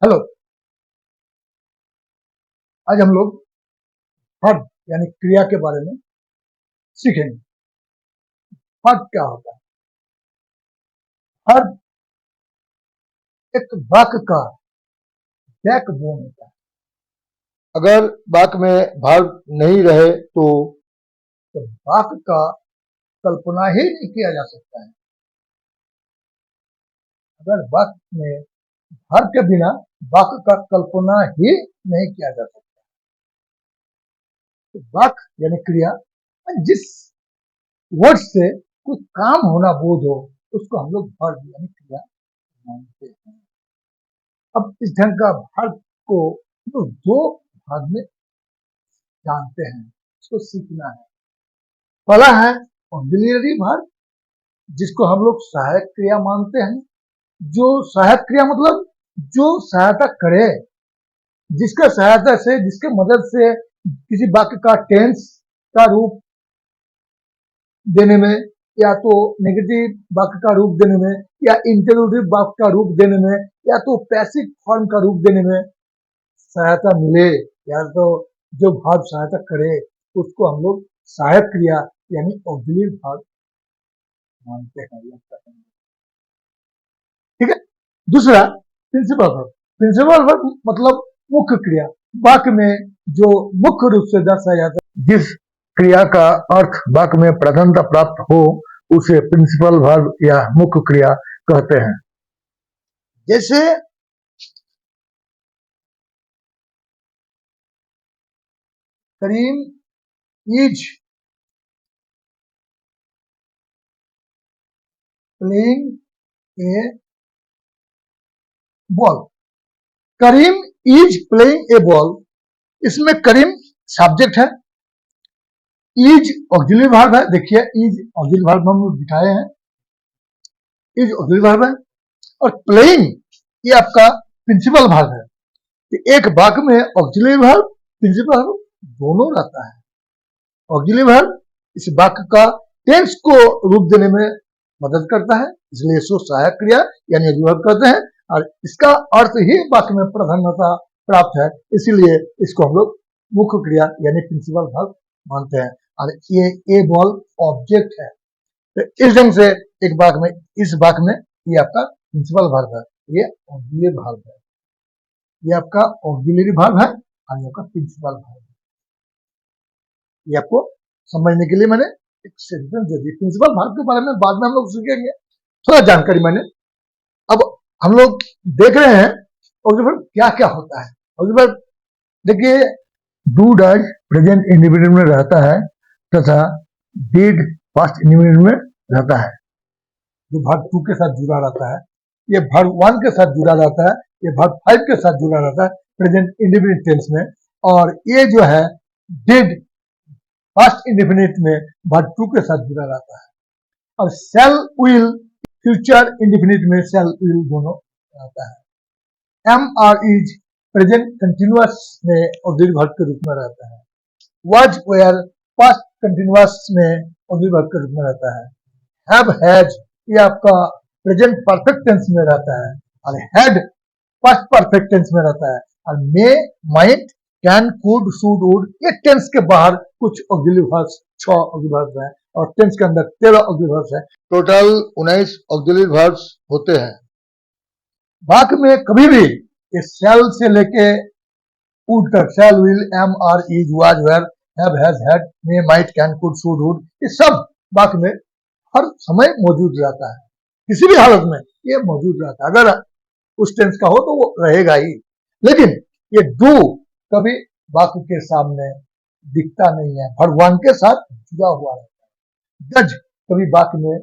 Hello. आज हम लोग हर्ब यानी क्रिया के बारे में सीखेंगे। हर्ब क्या होता है? हर्ब एक वाक्य का बैकबोन होता है। अगर वाक्य में भाव नहीं रहे तो वाक्य का कल्पना ही नहीं किया जा सकता है। अगर वाक्य में हर्ब के बिना वाक्य का कल्पना ही नहीं किया जा सकता। तो वाक्य यानी क्रिया, जिस वर्ड से कुछ काम होना बोध हो, उसको हम लोग हर्ब यानी क्रिया मानते हैं। अब इस ढंग का हर्ब को तो दो भाग में जानते हैं, इसको सीखना है। पहला है ऑक्सिलरी वर्ब, जिसको हम लोग सहायक क्रिया मानते हैं। जो सहायक क्रिया मतलब जो सहायता करे, जिसका सहायता से, जिसके मदद से किसी वाक्य का टेंस का रूप देने में, या तो नेगेटिव वाक्य का रूप देने में, या इंटरोगेटिव वाक्य का रूप देने में, या तो पैसिव फॉर्म का रूप देने में सहायता मिले, या तो जो भाव सहायता करे, उसको हम लोग सहायक क्रिया यानी ऑक्सिलरी वर्ब मानते हैं। ठीक है। दूसरा प्रिंसिपल वर्ब। प्रिंसिपल वर्ब मतलब मुख्य क्रिया, वाक्य में जो मुख्य रूप से दर्शाया जाता है, जिस क्रिया का अर्थ वाक्य में प्रधानता प्राप्त हो, उसे प्रिंसिपल वर्ब या मुख्य क्रिया कहते हैं। जैसे Karim is playing a ball. Karim is playing a ball, इसमें करीम सब्जेक्ट है, इज ऑक्सिलरी वर्ब है। देखिए इज ऑक्सिलरी वर्ब हम दिखाए हैं, इज ऑक्सिलरी वर्ब है, और प्लेइंग ये आपका प्रिंसिपल वर्ब है। तो एक वाक्य में ऑक्सिलरी वर्ब प्रिंसिपल वर्ब दोनों रहता है। ऑक्सिलरी वर्ब इस वाक्य का टेंस को रूप देने में मदद करता है, इसलिए इसको सहायक क्रिया यानी ऑक्सिलरी कहते हैं, और इसका अर्थ ही वाक्य में प्रधानता प्राप्त है, इसीलिए इसको हम लोग मुख्य क्रिया यानी प्रिंसिपल वर्ब मानते हैं। और ये ए बॉल ऑब्जेक्ट है, तो इस ढंग से एक वाक्य में, इस वाक्य में ये आपका प्रिंसिपल वर्ब है, ये ऑक्सिलरी वर्ब है, ये आपका ऑक्सिलरी वर्ब है, और ये आपका प्रिंसिपल वर्ब है। ये आपको समझने के लिए मैंने एक सेंटेंस दे दी। प्रिंसिपल वर्ब के बारे में बाद में हम लोग सीखेंगे, थोड़ा जानकारी मैंने। अब हम लोग देख रहे हैं ऑक्सिलरी वर्ब क्या क्या होता है। ऑक्सिलरी वर्ब देखिए, डू डज प्रेजेंट इंडिफिनिट में रहता है, तथा डिड पास्ट इंडिफिनिट में रहता है। ये वर्ब 2 के साथ जुड़ा रहता है, ये वर्ब 1 के साथ जुड़ा रहता है, ये वर्ब 5 के साथ जुड़ा रहता है प्रेजेंट इंडिफिनिट टेंस में, और ये जो है डिड पास्ट इंडिफिनिट में वर्ब 2 के साथ जुड़ा रहता है, और शैल विल फ्यूचर इंडिफिनिट में शैल विल दोनों रहता है। Am are is present continuous में ऑक्सिलरी वर्ब के रूप में रहता है। was were पास्ट कंटिन्यूअस में ऑक्सिलरी वर्ब के रूप में रहता है। have has ये आपका प्रेजेंट परफेक्ट टेंस में रहता है, और had पास्ट परफेक्ट टेंस में रहता है, और may might can could should would ये टेंस के बाहर कुछ ऑक्सिलरी वर्ब्स 6 ऑक्सिलरी वर्ब्स हैं, और टेंस के अंदर 13 ऑक्सिलरी वर्ब्स हैं। टोटल 19 ऑक्सिलरी वर्ब्स होते हैं। वाक्य में कभी भी ये shall से लेके would तक, shall will am are is was were have has had may might can could should would, ये सब वाक्य में हर समय मौजूद रहता है, किसी भी हालत में ये मौजूद रहता है। अगर उस टेंस का हो तो वो रहेगा ही, लेकिन ये डू कभी वाक्य के सामने दिखता नहीं है, वर्ब 1 के साथ जुड़ा हुआ रहता है। जज कभी वाक्य में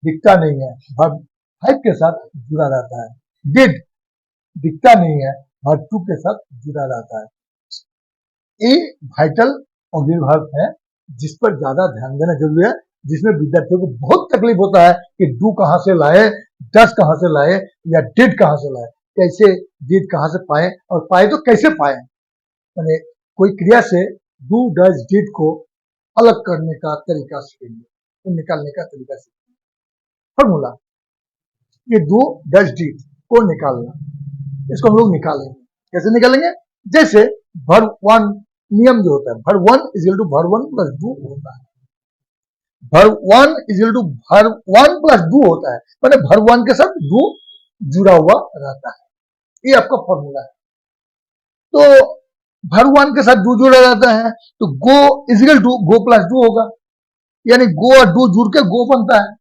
दिखता नहीं है, वर्ब 5 के साथ जुड़ा रहता है। डिड दिखता नहीं है, वर्ब 2 के साथ जुड़ा रहता है। ये वाइटल ऑक्सिलरी वर्ब है, जिस पर ज्यादा ध्यान देना जरूरी है, जिसमें विद्यार्थियों को बहुत तकलीफ होता है कि डू कहां से लाए, डज कहां से लाए, या डिड कहां से लाए, कैसे डिड कहां से पाए, और पाए तो कैसे पाए। मैंने कोई क्रिया से डू डज डिड को अलग करने का तरीका सीखेंगे, तो निकालने का तरीका सीखेंगे। फॉर्मूला, ये डू डज डिड को निकालना, इसको हम लोग निकालेंगे। कैसे निकालेंगे? जैसे भर वन नियम जो होता है, भर one is to verb one plus do होता है। भर one is to verb one plus do होता है, मैंने भर वन के साथ डू जुड़ा हुआ रहता है। ये आपका फॉर्मूला है। तो भर वन के साथ डू जुड़ा रहता है, तो go is equal to go plus do होगा, यानी गो और डू जुड़ के गो बनता है।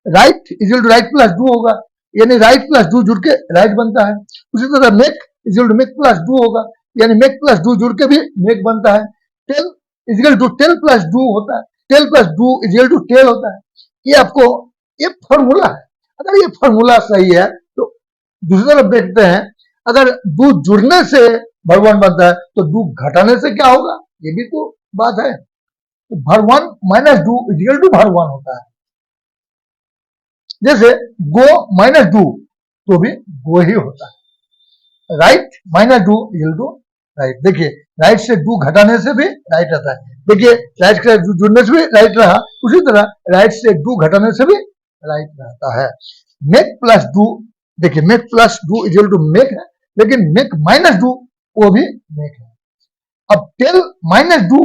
Write is equal to write plus do होगा, यानी राइट प्लस डू जुड़ के राइट बनता है। उसी तरह make is equal to make plus do होगा, यानी मेक प्लस डू जुड़ के भी मेक बनता है। Tell is equal to tell plus do होता है, tell plus do is equal to tell होता है। ये आपको ये फॉर्मूला है। अगर ये फॉर्मूला सही है तो दूसरी तरफ देखते हैं, अगर डू जुड़ने से भर वन बनता है तो डू घटाने से क्या होगा, ये भी तो बात है। तो verb one minus do is equal to verb one होता है। जैसे गो माइनस डू तो भी गो ही होता है। Write minus do is equal to right. देखिए राइट से डू घटाने से भी राइट आता है। देखिए राइट से डू जुड़ने से भी राइट रहा, उसी तरह राइट से डू घटाने से भी राइट रहता है। मेक प्लस डू, देखिए make plus do is equal to make है, लेकिन मेक माइनस डू वो भी मेक है। अब टेल माइनस डू,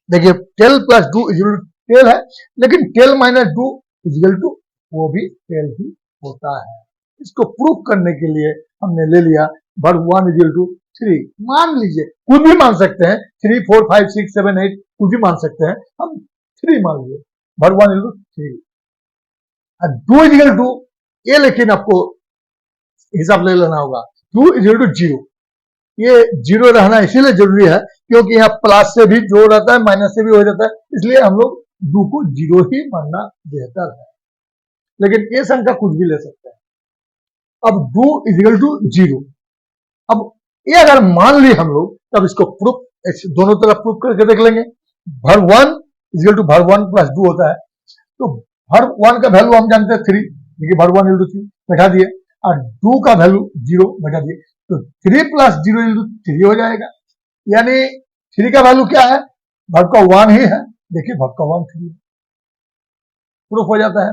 देखिए tell plus do is equal to tell है, लेकिन tell minus do is equal to वो भी टेल ही होता है। इसको प्रूफ करने के लिए हमने ले लिया भर वन इजिकल टू थ्री। मान लीजिए, कुछ भी मान सकते हैं, 3 4 5 6 7 8 कुछ भी मान सकते हैं, हम 3 मान लीजिए, verb one is equal to three. Do is equal to ये, लेकिन आपको हिसाब ले लेना होगा, डू इजिकल टू जीरो। ये जीरो रहना इसीलिए जरूरी है क्योंकि यहाँ प्लस से भी जोड़ रहता है, माइनस से भी हो जाता है, इसलिए हम लोग डू को जीरो ही मानना बेहतर है। लेकिन ये संख्या कुछ भी ले सकते हैं। अब डू इजिकल टू जीरो, अब ये अगर मान ली हम लोग, तब इसको प्रूफ दोनों तरफ प्रूफ करके देख लेंगे। भर one is equal to verb one plus do होता है, तो भर वन का वैल्यू हम जानते हैं 3, देखिए भर वन इजिकल टू 3 बैठा दिए, और डू का वैल्यू 0 बैठा दिए, तो 3 प्लस 0 इजिकल टू 3 हो जाएगा। यानी 3 का वैल्यू क्या है, भर का 1 ही है। देखिए भर का 1 3 प्रूफ हो जाता है।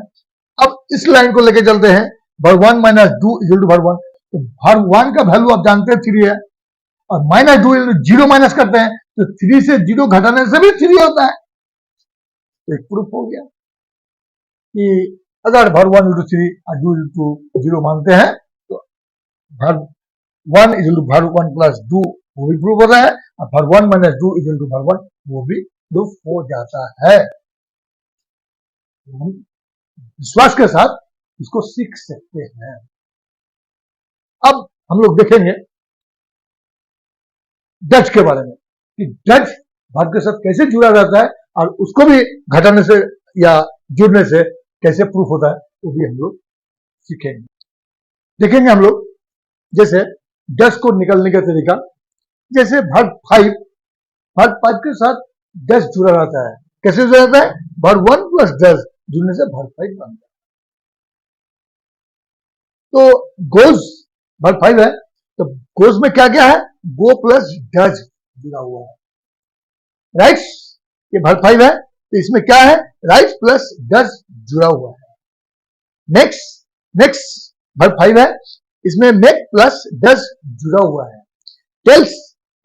अब इस लाइन को लेके चलते हैं, verb one minus do is equal to verb one, तो भर वन का वैल्यू आप जानते हैं 3 है, और माइनस डू जीरो माइनस करते हैं तो 3 से 0 घटाने से भी 3 होता है। तो एक प्रूफ हो गया कि अगर भर वन इजिकल टू 3 और डू इजिकल टू 0 मानते हैं तो verb one is equal to verb one plus do वो भी प्रूफ होता है, और verb one minus do is equal to verb one वो भी प्रूफ हो जाता है। विश्वास के साथ इसको सीख सकते हैं। अब हम लोग देखेंगे डच के बारे में कि डच भर के साथ कैसे जुड़ा रहता है और उसको भी घटाने से या जुड़ने से कैसे प्रूफ होता है, वो भी हम लोग सीखेंगे। देखेंगे हम लोग जैसे डच को निकालने का तरीका, जैसे भर 5 के साथ डच जुड़ा रहता है। कैसे जुड़ा रहता है, भर 1 प्लस 10 जुड़ने से भर 5 बनता है। तो गोज भर 5 है, तो गोज में क्या क्या है, गो प्लस डज जुड़ा हुआ है। राइट्स ये भर 5 है, तो इसमें क्या है, राइट्स प्लस डज जुड़ा हुआ है। नेक्स्ट भर 5 है, इसमें मेक प्लस डज जुड़ा हुआ है।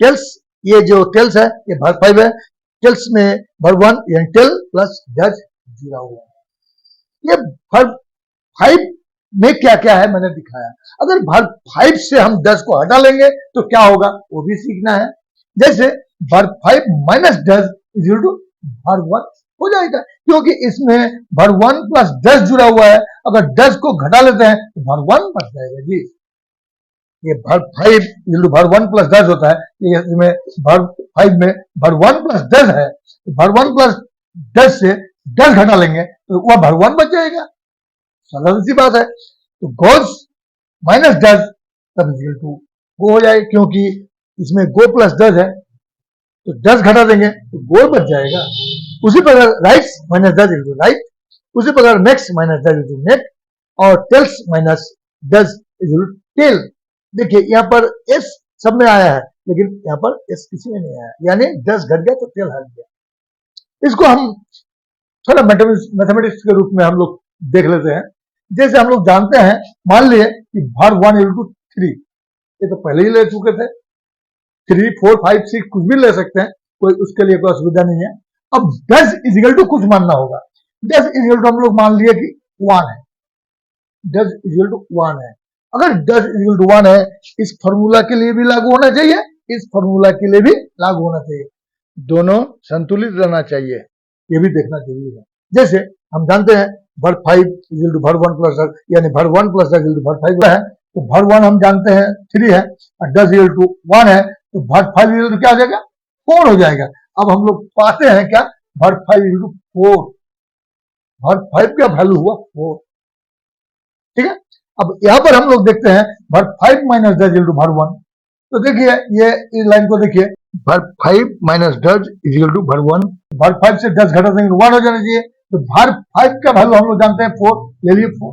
टेल्स ये जो टेल्स है ये भर 5 है, टेल्स में भर 1 यानी टेल प्लस डज जुड़ा हुआ है। ये भर 5 में क्या क्या है मैंने दिखाया। अगर भर 5 से हम 10 को हटा लेंगे तो क्या होगा वो भी सीखना है। जैसे भर 5 माइनस 10 इक्वल टू भर 1 हो जाएगा, क्योंकि इसमें भर 1 प्लस 10 जुड़ा हुआ है। अगर 10 को घटा लेते हैं तो भर 1 बच जाएगा जी। ये भर 5 इक्वल टू भर 1 प्लस 10 होता है, ये इसमें भर 5 में भर 1 प्लस 10 है, तो भर 1 प्लस 10 से 10 घटा लेंगे तो वह भर 1 बच जाएगा। सरल सी बात है। तो गोज माइनस 10 तब इक्वल टू गो हो जाएगा, क्योंकि इसमें गो प्लस 10 है, तो 10 घटा देंगे तो गो बच जाएगा। उसी प्रकार rights minus 10 equal to right, उसी प्रकार next minus 10 equal to neck, और tails minus 10 equal to tail. देखिए यहाँ पर एस सब में आया है, लेकिन यहाँ पर एस किसी में नहीं आया, यानी 10 घट गया तो टेल हट गया। इसको हम थोड़ा मैथमेटिक्स के रूप में हम लोग देख लेते हैं। जैसे हम लोग जानते हैं, मान लिए कि भर 1 इक्वल टू 3, ये तो पहले ही ले चुके थे। 3, 4, 5, 6 कुछ भी ले सकते हैं, कोई उसके लिए कोई असुविधा नहीं है। अब 10 इजिकल टू कुछ मानना होगा। 10 इजिकल टू हम लोग मान लिए कि 1 है, 10 इजिकल टू 1 है। अगर 10 इजिकल टू 1 है, इस फॉर्मूला के लिए भी लागू होना चाहिए, इस फॉर्मूला के लिए भी लागू होना चाहिए, दोनों संतुलित रहना चाहिए। ये भी देखना जरूरी है। जैसे हम जानते हैं भर 5 इजिकल टू भर 1 प्लस 10, यानी भर 1 प्लस 10 इजिकल टू भर 5 है, तो भर 1 हम जानते हैं 3 है, और 10 इजिकल टू 1 है, तो भर 5 इजिकल टू क्या हो जाएगा, 4 हो जाएगा। अब हम लोग पाते हैं क्या, भर 5 इजिकल टू 4, भर 5 का वैल्यू हुआ 4, ठीक है। अब यहां पर हम लोग देखते हैं भर 5 माइनस 10 इजिकल टू भर 1, तो देखिए ये इस लाइन को देखिए, भर 5 माइनस 10 इजिकल टू भर 1, भर 5 से 10 घटा देंगे 1 हो जाना चाहिए, तो भर 5 का वैल्यू हम लोग जानते हैं 4, ले लिए 4,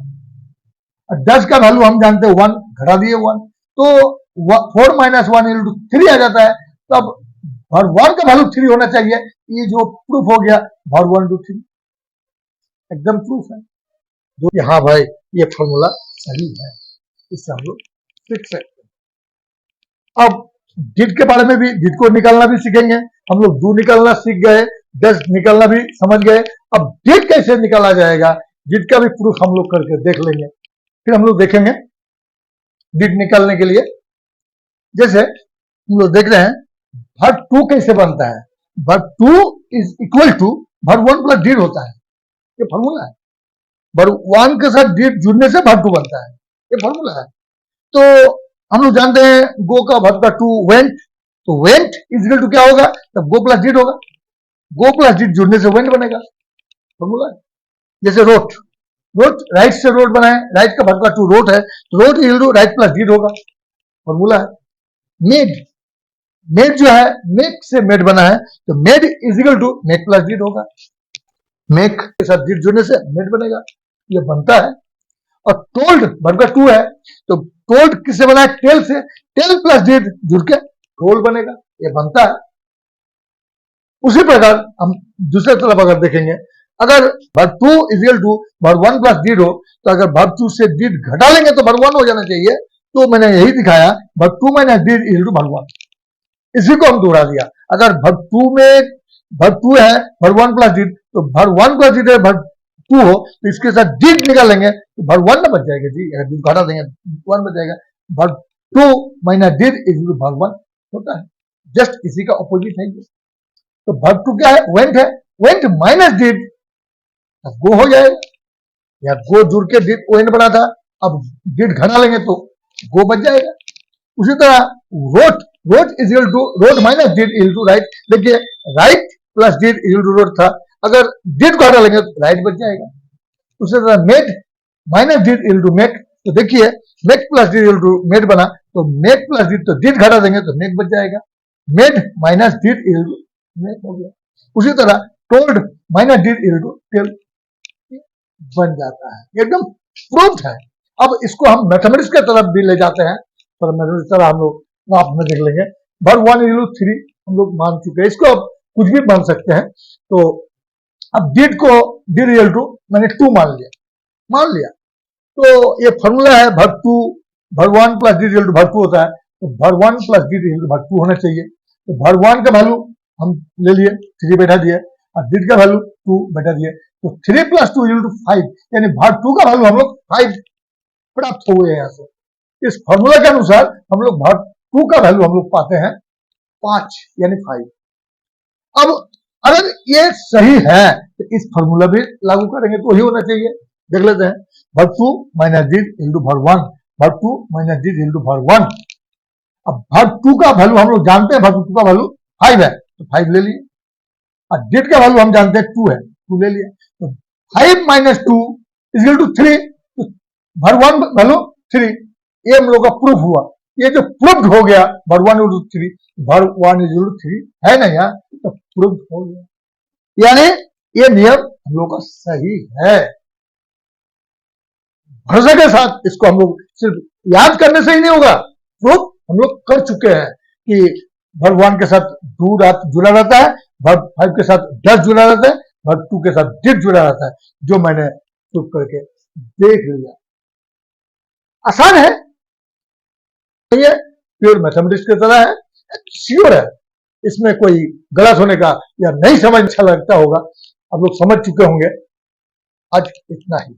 और 10 का वैल्यू हम जानते हैं 1, घटा दिए 1, तो 4 माइनस 1 इजिकल टू 3 आ जाता है। तो अब भर 1 का वैल्यू 3 होना चाहिए, ये जो प्रूफ हो गया भर 1 टू 3, एकदम प्रूफ है। कि हाँ भाई ये फॉर्मूला सही है, इससे हम लोग सीख सकते हैं। अब डिड के बारे में भी, डिड को निकालना भी सीखेंगे हम लोग। 2 निकालना सीख गए, 10 निकालना भी समझ गए। अब डिड कैसे निकाला जाएगा, डिड का भी प्रूफ हम लोग करके देख लेंगे, फिर हम लोग देखेंगे डिड निकालने के लिए। जैसे हम लोग देख रहे हैं भर 2 कैसे बनता है, भर 2 इज इक्वल टू भर 1 प्लस डिड होता है, ये फॉर्मूला है। भर 1 के साथ डिड जुड़ने से भर 2 बनता है, ये फॉर्मूला है। तो हम लोग जानते हैं गो का भर का 2 वेंट, तो वेंट इजिकल टू क्या होगा, तब गो प्लस डिड होगा, गो प्लस डिड जुड़ने से वेंट बनेगा, फॉर्मूला है। जैसे रोट, रोट राइट से रोट बनाए, राइट का भर का 2 रोट है, तो wrote is equal to write plus did होगा, फॉर्मूला है। मेड, मेड जो है मेक से मेड बना है, तो made is equal to make plus did होगा, मेक के साथ डिड जुड़ने से मेड बनेगा, ये बनता है। और टोल्ड भर का 2 है, तो टोल्ड किससे बना है, टेल से, टेल प्लस डिड जुड़ के टोल्ड बनेगा, ये बनता है। उसी प्रकार हम दूसरे तरफ अगर देखेंगे, अगर भर 2 इजिकल टू भर 1 प्लस डिड हो, तो अगर भर 2 से डिड घटा लेंगे तो भर 1 हो जाना चाहिए, तो मैंने यही दिखाया भर 2 माइनस डिड इजिकल टू भर 1, इसी को हम दोहरा दिया। अगर भर 2 में भर 2 है भर 1 प्लस डिड, तो भर 1 प्लस डिड है भर 2 हो, तो इसके साथ डिड निकालेंगे तो भर 1 ना बच जाएगा जी, अगर डिड घटा देंगे 1 बच जाएगा। भर 2 माइनस डिड इजिकल टू भर 1 होता है, जस्ट इसी का ऑपोजिट है। तो भर 2 क्या है, वेंट है, वेंट माइनस डिड गो हो जाएगा, या गो जुड़ के डिड वेंट बना था, अब डिड घटा लेंगे तो गो बच जाएगा। उसी तरह wrote, wrote is equal to wrote minus did is equal to right, देखिए right plus did is equal to wrote था, अगर डिड को हटा लेंगे तो राइट बच जाएगा। उसी तरह made minus did is equal to make, तो देखिए make plus did is equal to made बना, तो मेक प्लस डिड, तो डिड घटा देंगे तो मेक बच जाएगा, made minus did is equal to make हो गया। उसी तरह told minus did is equal to tell बन जाता है, एकदम प्रूफ है। अब इसको हम मैथमेटिक्स के तरफ भी ले जाते हैं, पर मैथमेटिक्स तरह हम लोग आप में देख लेंगे। भर 1 इजिकल टू 3 हम लोग मान चुके हैं, इसको अब कुछ भी मान सकते हैं। तो अब डिड को डिड इजिकल टू मैंने 2 मान लिया, तो ये फॉर्मूला है भर 2 भर 1 प्लस डिड इजिकल टू भर 2 होता है, तो भर 1 प्लस डिड इजिकल टू भर 2 होना चाहिए। तो भर 1 का वैल्यू हम ले लिए 3 बैठा दिए, और डिड का वैल्यू 2 बैठा दिए, तो 3 प्लस 2 इजिकल टू 5, यानी भर 2 का वैल्यू हम लोग 5 प्राप्त हुए हैं। यहाँ से इस फॉर्मूला के अनुसार हम लोग भर 2 का वैल्यू हम लोग पाते हैं 5, यानी 5। अब अगर ये सही है तो इस फॉर्मूला भी लागू करेंगे तो वही होना चाहिए। देख लेते हैं, भर 2 माइनस डिड इजिकल टू भर 1, भर 2 माइनस डिड इजिकल टू भर 1। अब भर 2 का वैल्यू हम लोग जानते हैं, भर 2 का वैल्यू 5 है, तो 5 ले लिए, और डिड का वैल्यू हम जानते हैं 2 है, 2 ले लिया, तो 5 माइनस 2 इजिकल टू 3, तो भर 1 वैल्यू 3, ये हम लोग का प्रूफ हुआ। ये जो प्रूफ हो गया भर 1 इजिकल टू 3, भर 1 इजिकल टू 3 है ना यार, तो प्रूफ हो गया, यानी ये नियम हम लोग का सही है। भरोसे के साथ इसको हम लोग सिर्फ याद करने से ही नहीं होगा, प्रूफ हम लोग कर चुके हैं कि भर 1 के साथ 2 जुड़ा रहता है, भर 5 के साथ 10 जुड़ा रहता है, भर 2 के साथ डिड जुड़ा रहता है, जो मैंने प्रूफ करके देख लिया। आसान है ये, प्योर मैथमेटिक्स की तरह है, श्योर है, इसमें कोई गलत होने का या नहीं समझ अच्छा लगता होगा, आप लोग समझ चुके होंगे। आज इतना ही।